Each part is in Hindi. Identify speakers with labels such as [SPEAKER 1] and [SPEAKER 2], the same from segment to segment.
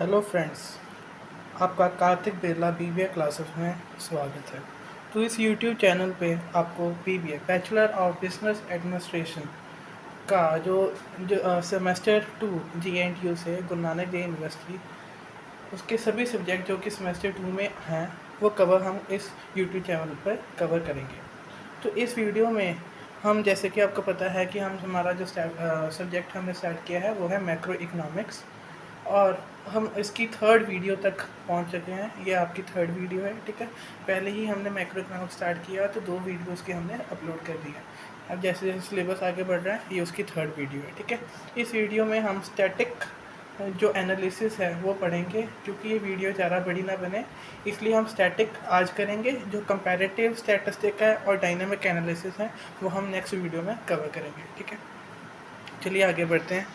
[SPEAKER 1] हेलो फ्रेंड्स, आपका कार्तिक बिरला बीबीए क्लासेस में स्वागत है। तो इस यूट्यूब चैनल पे आपको BBA bachelor of business administration का जो सेमेस्टर 2 JNTU से गुरु नानक देव यूनिवर्सिटी उसके सभी सब्जेक्ट जो कि सेमेस्टर 2 में हैं वो कवर हम इस यूट्यूब चैनल पर कवर करेंगे। तो इस वीडियो में हम, जैसे कि आपको पता है कि हमारा जो सब्जेक्ट हमने स्टार्ट किया है वो है मैक्रो इकोनॉमिक्स, और हम इसकी थर्ड वीडियो तक पहुंच चुके हैं। ये आपकी थर्ड वीडियो है, ठीक है। पहले ही हमने मैक्रो इकोनॉमिक्स स्टार्ट किया तो 2 वीडियोस के हमने अपलोड कर दिया। अब जैसे जैसे सिलेबस आगे बढ़ रहा है ये उसकी थर्ड वीडियो है, ठीक है। इस वीडियो में हम स्टैटिक जो एनालिसिस है वो पढ़ेंगे। क्योंकि ये वीडियो ज़्यादा बड़ी ना बने इसलिए हम स्टैटिक आज करेंगे। जो कंपैरेटिव स्टैटिस्टिक है और डायनामिक एनालिसिस है वो हम नेक्स्ट वीडियो में कवर करेंगे, ठीक है। चलिए आगे बढ़ते हैं।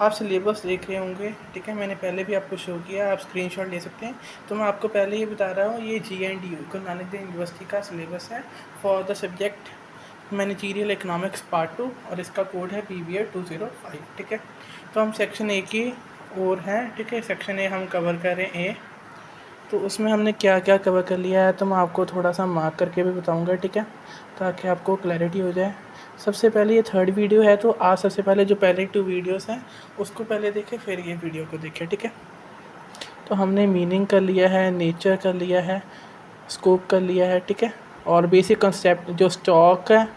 [SPEAKER 1] आप सिलेबस देख रहे होंगे, ठीक है। मैंने पहले भी आपको शो किया, आप स्क्रीनशॉट ले सकते हैं। तो मैं आपको पहले ही बता रहा हूँ, ये GNDU गुरु नानक देव यूनिवर्सिटी का सिलेबस है for the subject managerial economics part 2, और इसका कोड है PBA 205, ठीक है। तो हम सेक्शन ए की ओर हैं, ठीक है। सेक्शन ए हम कवर करें ए। तो उसमें हमने क्या क्या कवर कर लिया है तो मैं आपको थोड़ा सा मार्क करके भी बताऊंगा, ठीक है, ताकि आपको क्लैरिटी हो जाए। सबसे पहले ये थर्ड वीडियो है, तो आज सबसे पहले जो पहले 2 वीडियोस हैं उसको पहले देखें, फिर ये वीडियो को देखें, ठीक है। तो हमने मीनिंग कर लिया है, नेचर कर लिया है, स्कोप कर लिया है, ठीक है। और बेसिक कंसेप्ट जो स्टॉक है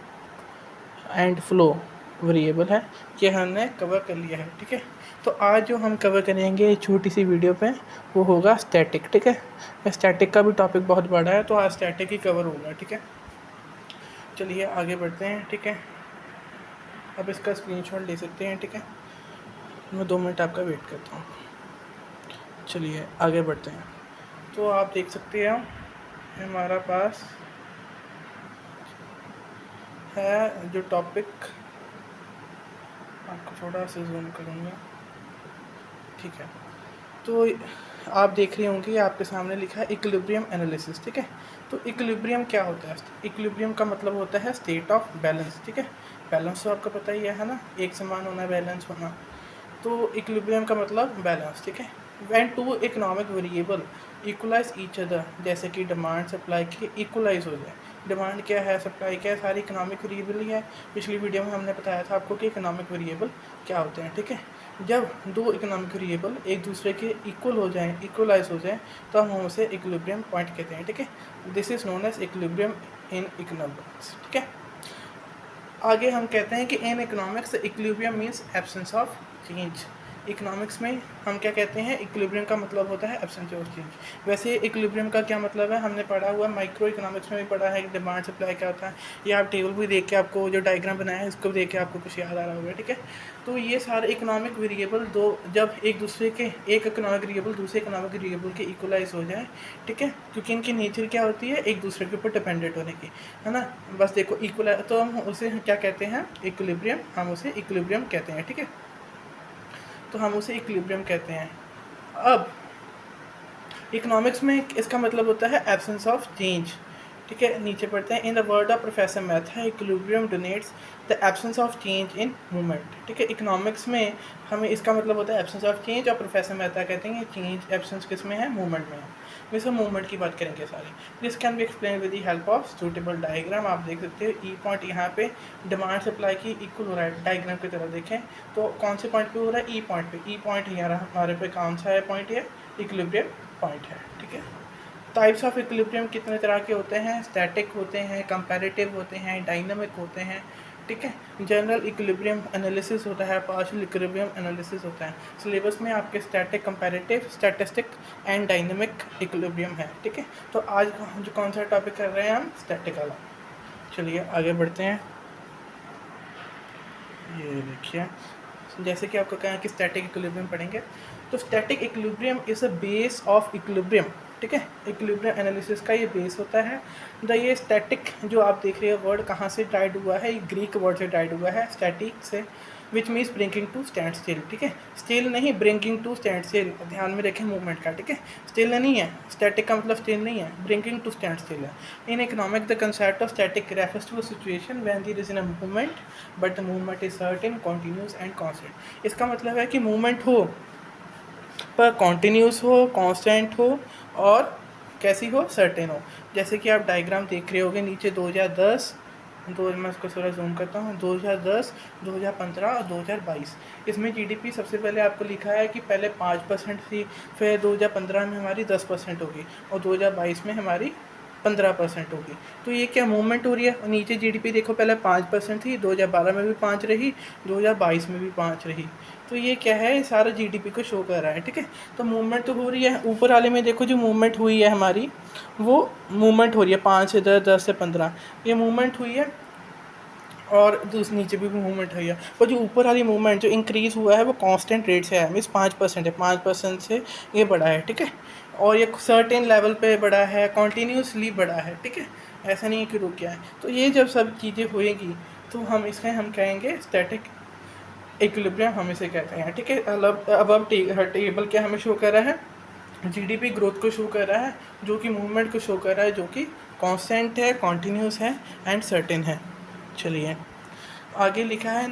[SPEAKER 1] एंड फ्लो वेरिएबल है ये हमने कवर कर लिया है, ठीक है। तो आज जो हम कवर करेंगे छोटी सी वीडियो पे वो होगा स्टैटिक, ठीक है। स्टैटिक का भी टॉपिक बहुत बड़ा है तो आज स्टैटिक ही कवर होगा, ठीक है। चलिए आगे बढ़ते हैं, ठीक है। अब इसका स्क्रीनशॉट ले सकते हैं, ठीक है। मैं 2 मिनट आपका वेट करता हूँ। चलिए आगे बढ़ते हैं। तो आप देख सकते हैं हमारा पास है जो टॉपिक, आपको थोड़ा सा जूम करूँगा, ठीक है। तो आप देख रहे होंगे आपके सामने लिखा है इक्विलिब्रियम एनालिसिस, ठीक है। तो इक्विलिब्रियम क्या होता है? इक्विलिब्रियम का मतलब होता है स्टेट ऑफ बैलेंस, ठीक है। बैलेंस तो आपको पता ही है ना, एक समान होना, बैलेंस होना। तो इक्विलिब्रियम का मतलब बैलेंस, ठीक है। When two economic variable equalize each other, जैसे कि डिमांड सप्लाई की इक्वलाइज हो जाए। डिमांड क्या है, सप्लाई क्या है, सारी इकोनॉमिक वेरिएबल ही है। पिछली वीडियो में हमने बताया था आपको कि इकोनॉमिक वेरिएबल क्या होते हैं, ठीक है। जब 2 इकोनॉमिक वेरिएबल एक दूसरे के इक्वल हो जाएं, इक्वलाइज हो जाएं, तो हम उसे इक्विलिब्रियम पॉइंट कहते हैं, ठीक है। This is known as equilibrium in economics, ठीक है। आगे हम कहते हैं कि in economics equilibrium means absence of change. Economics में हम क्या कहते हैं, इक्विलिब्रियम का मतलब होता है एब्सेंस ऑफ चेंज। वैसे इक्विलिब्रियम का क्या मतलब है हमने पढ़ा हुआ, माइक्रो इकोनॉमिक्स में भी पढ़ा है कि डिमांड सप्लाई क्या होता है। ये आप टेबल भी देख के, आपको जो डायग्राम बनाया है उसको देख के आपको कुछ याद आ रहा होगा, ठीक है। तो ये सारे इकोनॉमिक वेरिएबल दो जब एक दूसरे के, एक इकोनॉमिक वेरिएबल दूसरे इकोनॉमिक वेरिएबल के इक्वलाइज हो जाए, ठीक है, क्योंकि इनकी नेचर क्या होती है, एक दूसरे के ऊपर डिपेंडेंट होने की, है ना। बस देखो इक्वल, तो हम उसे क्या कहते हैं, इक्विलिब्रियम, हम उसे इक्विलिब्रियम कहते हैं, ठीक है। तो हम उसे इक्विलिब्रियम कहते हैं। अब इकोनॉमिक्स में इसका मतलब होता है एब्सेंस ऑफ चेंज, ठीक है। नीचे पढ़ते हैं, in the word of professor Mehta equilibrium denotes the absence of change in movement, ठीक है। इकोनॉमिक्स में हमें इसका मतलब होता है एब्सेंस ऑफ चेंज, और प्रोफेसर मैथा कहते हैं चेंज एब्सेंस किस में है, मूवमेंट में है। वैसे मूवमेंट की बात करेंगे सारे। This can be explain with the help of suitable diagram. आप देख सकते हो ई पॉइंट यहाँ पे डिमांड सप्लाई की इक्वल हो रहा है, डायग्राम की तरह देखें तो कौन से पॉइंट पे हो रहा है, ई पॉइंट पे। ई पॉइंट हमारे पे कौन सा है पॉइंट, ये इक्विलिब्रियम पॉइंट है, ठीक है। टाइप्स ऑफ इक्विलिब्रियम कितने तरह के होते हैं, स्टैटिक होते हैं, कंपैरेटिव होते हैं, डायनामिक होते हैं, ठीक है। जनरल इक्विलिब्रियम एनालिसिस होता है, पार्शियल इक्विलिब्रियम एनालिसिस होता है। सिलेबस में आपके static, comparative, statistic and dynamic equilibrium है, ठीक है। तो आज जो कौन सा टॉपिक कर रहे हैं हम, स्टैटिक वाला। चलिए आगे बढ़ते हैं। ये देखिए, जैसे कि आपको कहा कि स्टैटिक इक्विलिब्रियम पढ़ेंगे, तो static equilibrium is a base of equilibrium, ठीक है। इक्विलिब्रियम एनालिसिस का ये बेस होता है। ये स्टैटिक जो आप देख रहे हो वर्ड कहाँ से टाइड हुआ है, ये ग्रीक वर्ड से टाइड हुआ है, स्टैटिक से, which means bringing to stand still, ठीक है। स्टिल नहीं, ब्रिंगिंग टू स्टैंड स्टिल, ध्यान में रखें मूवमेंट का, ठीक है। स्टिल नहीं है, स्टैटिक का मतलब स्टिल नहीं है, ब्रिंगिंग टू स्टैंड स्टिल है। In economic the concept of static refers to a situation when there is a movement but the movement is certain, continuous and constant. इसका मतलब है कि मूवमेंट हो पर कॉन्टीन्यूस हो, कांस्टेंट हो और कैसी हो, सर्टेन हो। जैसे कि आप डायग्राम देख रहे होगे नीचे 2010, मैं इसको थोड़ा जूम करता हूँ, 2010, 2015 और 2022। इसमें जीडीपी सबसे पहले आपको लिखा है कि पहले 5% थी, फिर 2015 में हमारी 10% होगी और 2022 में हमारी 15% होगी। तो ये क्या मूवमेंट हो रही है। और नीचे जीडीपी देखो, पहले 5% थी, 2012 में भी 5 रही, 2022 में भी 5 रही। तो ये क्या है, सारा जीडीपी को शो कर रहा है, ठीक है। तो मूवमेंट तो हो रही है। ऊपर वाले में देखो जो मूवमेंट हुई है हमारी, वो मूवमेंट हो रही है 5 से 10, 10 से 15, ये मूवमेंट हुई है। और नीचे भी मूवमेंट हुई है। और जो ऊपर वाली मूवमेंट जो इंक्रीज़ हुआ है वो कांस्टेंट रेट से है, मीन्स 5% है, 5% से ये बढ़ा है, ठीक है। और ये सर्टेन लेवल पे बढ़ा है, कॉन्टीन्यूसली बढ़ा है, ठीक है। ऐसा नहीं है कि रुक गया है। तो ये जब सब चीज़ें होएगी तो हम कहेंगे स्टैटिक इक्विलिब्रियम, हम इसे कहते हैं, ठीक है। अब टेबल क्या हमें शो कर रहा है, जीडीपी ग्रोथ को शो कर रहा है, जो कि मूवमेंट को शो कर रहा है, जो कि कांस्टेंट है, कॉन्टीन्यूस है एंड सर्टेन है। चलिए आगे लिखा है in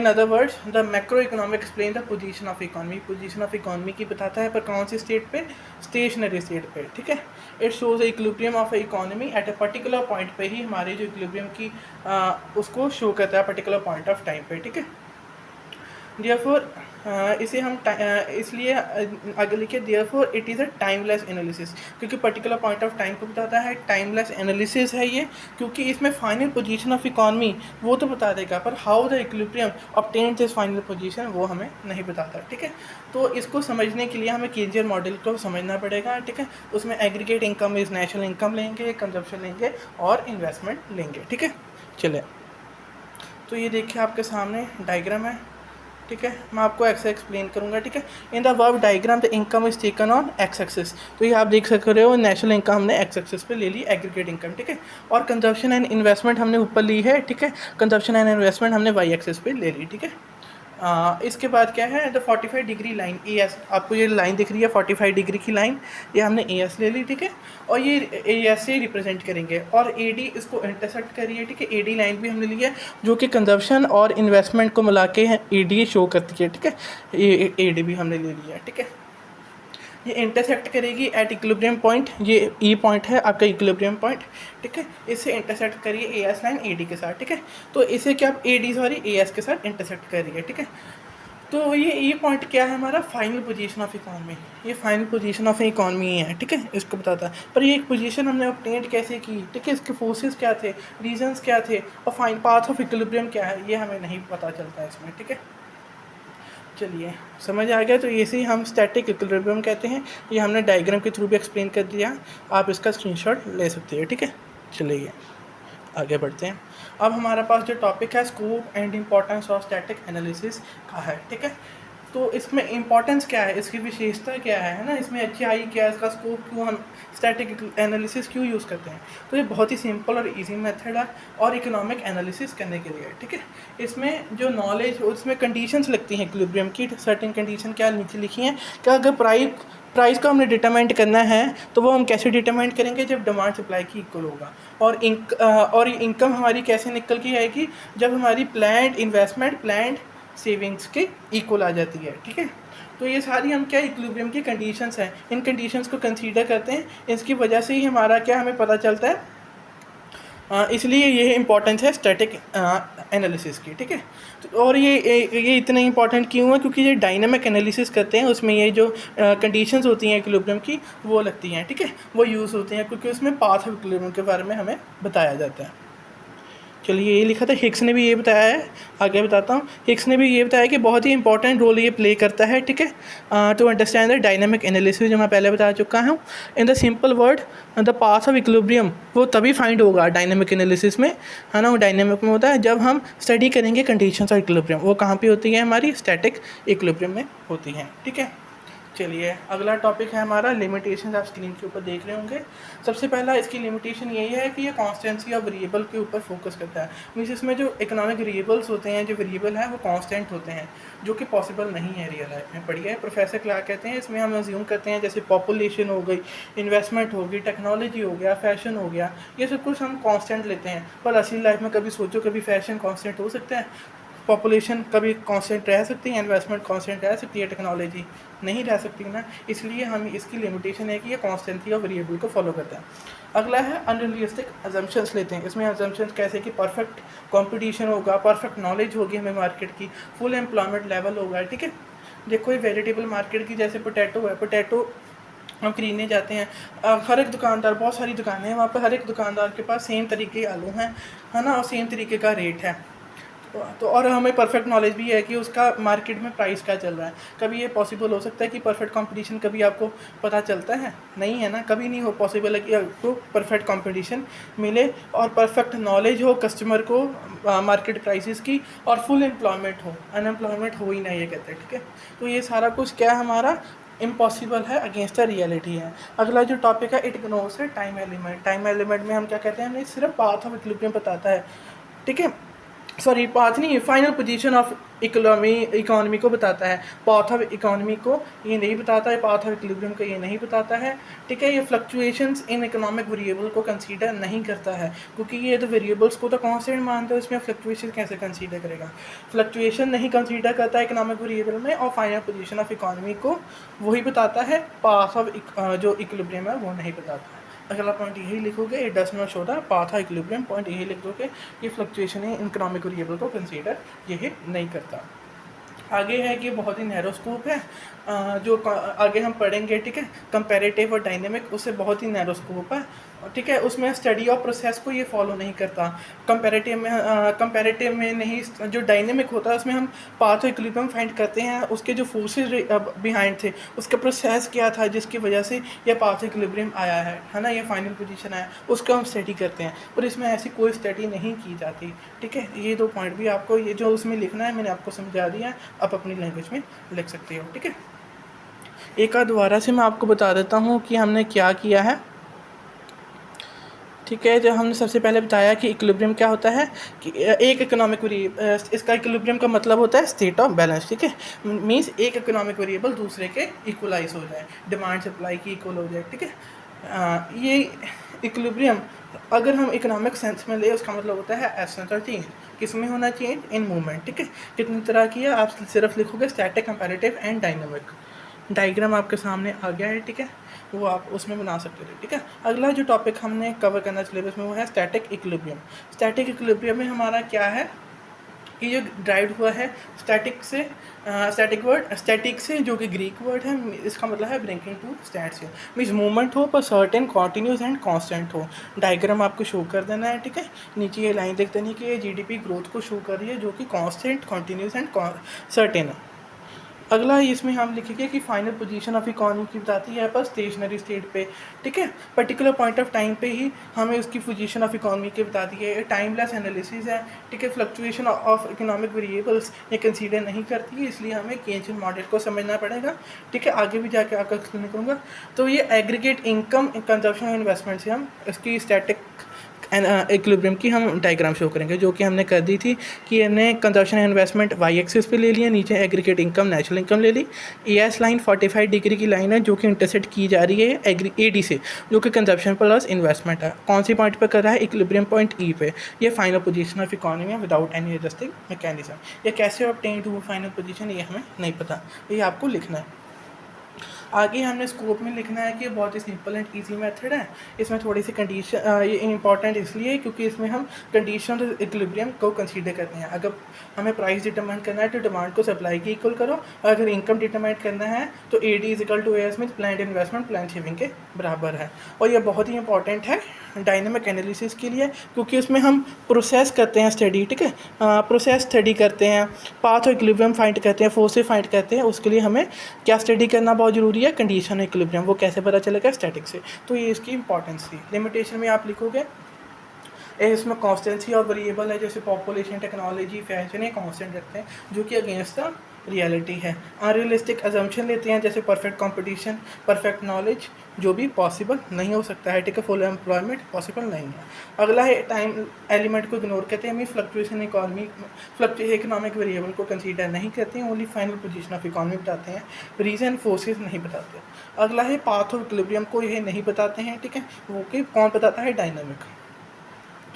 [SPEAKER 1] other words the macro economic explain the position of economy. Position of economy की बताता है, पर कौन सी स्टेट पे, स्टेशनरी स्टेट पे, ठीक है। It shows equilibrium of economy at a particular point पे ही हमारे जो इक्विलिब्रियम की उसको शो करता है पर्टिकुलर पॉइंट ऑफ टाइम पे, ठीक है। देयरफॉर इसे हम इसलिए आगे लिखिए, therefore it is a timeless analysis, क्योंकि पर्टिकुलर पॉइंट ऑफ टाइम को बताता है, टाइमलेस एनालिसिस है ये। क्योंकि इसमें फाइनल पोजीशन ऑफ इकोनॉमी वो तो बता देगा, पर how the equilibrium obtain this final position वो हमें नहीं बताता, ठीक है। तो इसको समझने के लिए हमें केजियर मॉडल को समझना पड़ेगा, ठीक है। उसमें aggregate income is national income लेंगे, कंजप्शन लेंगे और इन्वेस्टमेंट लेंगे, ठीक है। चले, तो ये देखिए आपके सामने डायग्राम है, ठीक है। मैं आपको ऐसे एक्सप्लेन करूंगा, ठीक है। In the verb diagram the income is taken on x axis. तो ये आप देख सकते हो, नेशनल इनकम हमने एक्स एक्सिस पे ले ली, एग्रीगेट इनकम, ठीक है। और कंजप्शन एंड इन्वेस्टमेंट हमने ऊपर ली है, ठीक है। कंजप्शन एंड इन्वेस्टमेंट हमने वाई एक्सिस पे ले ली, ठीक है। इसके बाद क्या है, the 45 degree line A S, आपको ये लाइन दिख रही है 45 डिग्री की लाइन, ये हमने ए एस ले ली, ठीक है। और ये ए एस से रिप्रेजेंट करेंगे, और ए डी इसको इंटरसेक्ट करिए, ठीक है। ए डी लाइन भी हमने ली है, जो कि कंजप्शन और इन्वेस्टमेंट को मिला के ए डी शो करती है, ठीक है। ए डी भी हमने ले लिया है, ठीक है। ये इंटरसेक्ट करेगी एट इक्विलिब्रियम पॉइंट, ये ई पॉइंट है आपका इक्विलिब्रियम पॉइंट, ठीक है। इससे इंटरसेक्ट करिए A S line A D के साथ, ठीक है। तो इसे क्या A D sorry A S के साथ इंटरसेक्ट करिए, ठीक है। तो ये पॉइंट क्या है हमारा, फाइनल पोजीशन ऑफ इकोनॉमी। ये फाइनल पोजीशन ऑफ इकोनॉमी है, ठीक है, इसको बताता है। पर ये एक पोजीशन हमने ऑब्टेन कैसे की, ठीक है, इसके फोर्सेस क्या थे, रीजंस क्या थे, और फाइन पाथ ऑफ इक्विलिब्रियम क्या है, ये हमें नहीं पता चलता है इसमें, ठीक है। चलिए समझ आ गया। तो इसे ही हम स्टैटिक इक्विलिब्रियम कहते हैं। ये हमने डायग्राम के थ्रू भी एक्सप्लेन कर दिया, आप इसका स्क्रीनशॉट ले सकते हैं, ठीक है। चलिए आगे बढ़ते हैं। अब हमारे पास जो टॉपिक है scope and importance of static analysis का है, ठीक है। तो इसमें इम्पोर्टेंस क्या है, इसकी विशेषता क्या है ना, इसमें अच्छाई क्या है, इसका स्कोप क्यों हम स्टैटिक एनालिसिस क्यों यूज़ करते हैं। तो ये बहुत ही सिंपल और इजी मेथड है और इकोनॉमिक एनालिसिस करने के लिए, ठीक है। इसमें जो नॉलेज, उसमें कंडीशंस लगती हैं इक्विलिब्रियम की, सर्टेन कंडीशन क्या नीचे लिखी हैं कि अगर प्राइस को हमने डिटरमाइन करना है तो वो हम कैसे डिटरमाइन करेंगे, जब डिमांड सप्लाई की इक्वल होगा। और इनकम हमारी कैसे निकल के आएगी, जब हमारी प्लान्ड इन्वेस्टमेंट, प्लान्ड सेविंग्स के इक्वल आ जाती है, ठीक है। तो ये सारी हम क्या इक्विलिब्रियम की कंडीशंस हैं, इन कंडीशंस को कंसीडर करते हैं, इसकी वजह से ही हमारा क्या हमें पता चलता है। इसलिए ये इम्पोर्टेंस है स्टैटिक एनालिसिस की, ठीक है। तो और ये इतना इंपॉर्टेंट क्यों है, क्योंकि ये डायनामिक एनालिसिस करते हैं, उसमें ये जो कंडीशंस होती हैं इक्विलिब्रियम की वो लगती हैं, ठीक है, वो यूज़ होती हैं, क्योंकि उसमें पाथ ऑफ इक्विलिब्रियम के बारे में हमें बताया जाता है। चलिए ये लिखा था, हिक्स ने भी ये बताया है, आगे बताता हूँ। हिक्स ने भी ये बताया कि बहुत ही इंपॉर्टेंट रोल ये प्ले करता है, ठीक है, to understand the dynamic analysis, जो मैं पहले बता चुका हूँ। In the simple word the path of equilibrium वो तभी फाइंड होगा डायनामिक एनालिसिस में, है ना। वो डायनामिक में होता है जब हम स्टडी करेंगे कंडीशंस ऑफ इक्विलिब्रियम, वो कहाँ पे होती है, हमारी स्टैटिक इक्विलिब्रियम में होती हैं, ठीक है। चलिए अगला टॉपिक है हमारा लिमिटेशन, आप स्क्रीन के ऊपर देख रहे होंगे। सबसे पहला इसकी लिमिटेशन यही है कि ये कॉन्स्टेंसी ऑफ वेरिएबल के ऊपर फोकस करता है, मीन्स इसमें जो इकोनॉमिक वेरिएबल्स होते हैं, जो वेरिएबल है वो कांस्टेंट होते हैं, जो कि पॉसिबल नहीं है रियल लाइफ में। पढ़िए प्रोफेसर क्लार्क कहते हैं इसमें हम अज्यूम करते हैं जैसे पॉपुलेशन हो गई, इन्वेस्टमेंट होगी, टेक्नोलॉजी हो गया, फैशन हो गया, ये सब कुछ हम कॉन्स्टेंट लेते हैं। पर असली लाइफ में कभी सोचो, कभी फैशन कॉन्स्टेंट हो सकता है, पॉपुलेशन कभी कांस्टेंट रह सकती है, इन्वेस्टमेंट कांस्टेंट रह सकती है, टेक्नोलॉजी नहीं रह सकती ना, इसलिए हम इसकी लिमिटेशन है कि ये कॉन्स्टेंटली और वेरिएबल को फॉलो करते हैं। अगला है अनरियलिस्टिक अजम्पशंस लेते हैं। इसमें अजम्पशंस कैसे कि परफेक्ट कंपटीशन होगा, परफेक्ट नॉलेज होगी हमें मार्केट की, फुल एम्प्लॉयमेंट लेवल होगा, ठीक है। देखो ये वेजिटेबल मार्केट की, जैसे पोटैटो है, पोटैटो हम खरीदने जाते हैं, हर एक दुकानदार, बहुत सारी दुकानें हैं वहाँ पर, हर एक दुकानदार के पास सेम तरीके के आलू हैं, है ना, और सेम तरीके का रेट है। तो और हमें परफेक्ट नॉलेज भी है कि उसका मार्केट में प्राइस क्या चल रहा है। कभी ये पॉसिबल हो सकता है कि परफेक्ट कंपटीशन कभी आपको पता चलता है? नहीं है ना, कभी नहीं हो पॉसिबल है कि आपको परफेक्ट कंपटीशन मिले और परफेक्ट नॉलेज हो कस्टमर को मार्केट प्राइसेस की, और फुल एम्प्लॉयमेंट हो, अनएम्प्लॉयमेंट हो ही ना, ये कहते हैं, ठीक है। तो ये सारा कुछ क्या हमारा इम्पॉसिबल है, अगेंस्ट द रियलिटी है। अगला जो टॉपिक है, इट इग्नोर्स है टाइम एलिमेंट। टाइम एलिमेंट में हम क्या कहते हैं, हमें सिर्फ पाथ ऑफ इक्विलिब्रियम बताता है, ठीक है। सॉरी, पाथ नहीं, फाइनल पोजीशन ऑफ इकोनॉमी को बताता है, पाथ ऑफ इकोनॉमी को ये नहीं बताता है, पाथ ऑफ इक्विलिब्रियम को ये नहीं बताता है, ठीक है। ये फ्लक्चुएशंस इन इकोनॉमिक वेरिएबल को कंसीडर नहीं करता है, क्योंकि ये तो वेरिएबल्स को तो कांस्टेंट मानते हैं, इसमें फ्लक्चुएशन कैसे कंसीडर करेगा? फ्लक्चुएशन नहीं कंसीडर करता है इकोनॉमिक वेरिएबल में, और फाइनल पोजीशन ऑफ इकोनॉमी को वही बताता है, पाथ ऑफ जो इक्विलिब्रियम है वो नहीं बताता है। अगला पॉइंट यही लिखोगे, it does not show the path of equilibrium, point यही लिख दोगे, ये फ्लक्चुएशन है इकोनॉमिक वेरिएबल को कंसीडर ये नहीं करता। आगे है कि बहुत ही नैरो स्कोप है, जो आगे हम पढ़ेंगे, ठीक है, कंपैरेटिव और डायनेमिक, उससे बहुत ही नैरो स्कोप है, ठीक है। उसमें स्टडी और प्रोसेस को ये फॉलो नहीं करता। कंपैरेटिव में नहीं, जो डायनेमिक होता है उसमें हम पाथ ऑफ इक्विलिब्रियम फाइंड करते हैं, उसके जो फोर्सेस बिहाइंड थे, उसका प्रोसेस क्या था जिसकी वजह से ये पाथ ऑफ इक्विलिब्रियम आया है ना, ये फाइनल पोजीशन आया, उसको हम स्टडी करते हैं, और इसमें ऐसी कोई स्टडी नहीं की जाती, ठीक है। ये दो पॉइंट भी आपको, ये जो उसमें लिखना है मैंने आपको समझा दिया, आप अपनी लैंग्वेज में लिख सकते हो, ठीक है। एक आध दोबारा से मैं आपको बता देता हूँ कि हमने क्या किया है, ठीक है। जो हमने सबसे पहले बताया कि इक्विलिब्रियम क्या होता है, कि एक इकोनॉमिक इसका इक्विलिब्रियम का मतलब होता है स्टेट ऑफ बैलेंस, ठीक है। मींस एक इकोनॉमिक वेरिएबल दूसरे के इक्वलाइज हो जाए, डिमांड सप्लाई की इक्वल हो जाए, ठीक है। ये इक्विलिब्रियम अगर हम इकोनॉमिक सेंस में ले, उसका मतलब होता है एब्सेंस ऑफ चेंज। किस में होना चेंज? इन मूवमेंट, ठीक है। कितनी तरह की है, आप सिर्फ लिखोगे static, comparative and dynamic. Diagram आपके सामने आ गया है, ठीक है, वो आप उसमें बना सकते थे, ठीक है। अगला जो टॉपिक हमने कवर करना सिलेबस में वो है स्टैटिक इक्विलिब्रियम। स्टैटिक इक्विलिब्रियम में हमारा क्या है कि ये ड्राइव हुआ है स्टैटिक से, स्टैटिक से, जो कि ग्रीक वर्ड है, इसका मतलब है ब्रिंकिंग टू स्टैंड से, मीन्स मूवमेंट हो पर सर्टेन, कॉन्टीन्यूस एंड कांस्टेंट हो। डायग्राम आपको शो कर देना है, ठीक है। नीचे ये लाइन देख देनी कि ये जीडीपी ग्रोथ को शो कर रही है, जो कि कांस्टेंट, कॉन्टीन्यूस एंड सर्टेन है। अगला इसमें हम लिखेंगे कि फाइनल पोजीशन ऑफ इकोनॉमी की बताती है पर स्टेशनरी स्टेट पे, ठीक है। पर्टिकुलर पॉइंट ऑफ टाइम पे ही हमें उसकी पोजीशन ऑफ इकोनॉमी की बताती है। ये टाइमलेस एनालिसिस है, ठीक है। फ्लक्चुएशन ऑफ इकोनॉमिक वेरिएबल्स ये कंसीडर नहीं करती है, इसलिए हमें केंचियन मॉडल को समझना पड़ेगा, ठीक है। आगे भी जाके आपका एक्सप्लेन करूँगा। तो ये एग्रीगेट इनकम, कंजप्शन और इन्वेस्टमेंट से हम इसकी स्टैटिक इक्विलिब्रियम की हम डायग्राम शो करेंगे, जो कि हमने कर दी थी कि हमने कंजप्शन इन्वेस्टमेंट वाई एक्सिस पे ले लिया, नीचे एग्रीगेट इनकम, नेचुरल इनकम ले ली। एएस लाइन 45 डिग्री की लाइन है, जो कि इंटरसेक्ट की जा रही है एडी से, जो कि कंजप्शन प्लस इन्वेस्टमेंट है। कौन सी पॉइंट पे कर रहा है? इक्विलिब्रियम पॉइंट ई पे। ये फाइनल पोजीशन ऑफ इकोनॉमी है विदाउट एनी एडजस्टिंग मैकेनिज्म। ये कैसे ऑब्टेन टू फाइनल पोजीशन, ये हमें नहीं पता, ये आपको लिखना है। आगे हमने स्कोप में लिखना है कि बहुत ही सिंपल एंड इजी मेथड है। इसमें थोड़ी सी कंडीशन, ये इंपॉर्टेंट इसलिए क्योंकि इसमें हम कंडीशन इक्विलिब्रियम को कंसीडर करते हैं। अगर हमें प्राइस डिटरमाइन करना है तो डिमांड को सप्लाई की इक्वल करो, और अगर इनकम डिटरमाइन करना है तो A D is equal to S mean plan investment plan saving के बराबर है। और ये बहुत ही इंपॉर्टेंट है डायनेमिक एनालिसिस के लिए, क्योंकि इसमें हम प्रोसेस करते हैं स्टडी, ठीक है। प्रोसेस स्टडी करते हैं, पाथ ऑफ इक्विलिब्रियम फाइंड करते हैं, फोर्सेस फाइंड करते हैं। उसके लिए हमें क्या स्टडी करना बहुत ज़रूरी है? Condition equilibrium. वो कैसे पता चलेगा? स्टैटिक से। तो ये इसकी इंपॉर्टेंस थी। लिमिटेशन में आप लिखोगे इसमें कॉन्स्टेंसी और वेरिएबल है, जैसे पॉपुलेशन, टेक्नोलॉजी, फैशन, ये कॉन्स्टेंट रखते हैं, जो कि अगेंस्ट द रियलिटी है। अनरियलिस्टिक अजम्पशन लेते हैं, जैसे परफेक्ट कंपटीशन, परफेक्ट नॉलेज, जो भी पॉसिबल नहीं हो सकता है, ठीक है। फुल एम्प्लॉयमेंट पॉसिबल नहीं है। अगला है टाइम एलिमेंट को इग्नोर करते हैं, मीन फ्लक्चुएशन इकोनॉमिक वेरिएबल को कंसीडर नहीं करते हैं, only final position of economy बताते हैं, रीजन फोर्सेस नहीं बताते। अगला है पाथ ऑफ इक्विलिब्रियम को, यह नहीं बताते हैं, ठीक है। वो कि कौन बताता है? डायनामिक।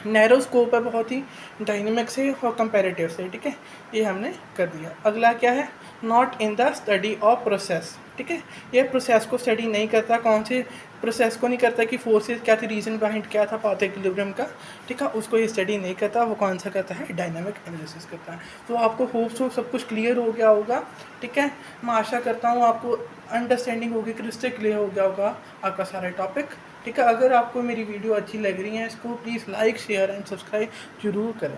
[SPEAKER 1] नैरो स्कोप है बहुत ही, डायनेमिक से और कंपैरेटिव से, ठीक है, ये हमने कर दिया। अगला क्या है, not in the study of process, ठीक है, ये प्रोसेस को स्टडी नहीं करता, कौन से प्रोसेस को नहीं करता कि फोर्सेस क्या थी, रीजन बिहाइंड क्या था पाथ इक्विलिब्रियम का, ठीक है, उसको ये स्टडी नहीं करता, वो कौन सा करता है, डायनामिक एनालिसिस करता है। तो आपको होप सो सब कुछ क्लियर हो गया होगा, ठीक है, मैं आशा करता हूँ आपको अंडरस्टैंडिंग होगी, क्रिस्टल क्लियर हो गया होगा आपका सारा टॉपिक, ठीक है। अगर आपको मेरी वीडियो अच्छी लग रही है, इसको please like share and subscribe जरूर करें।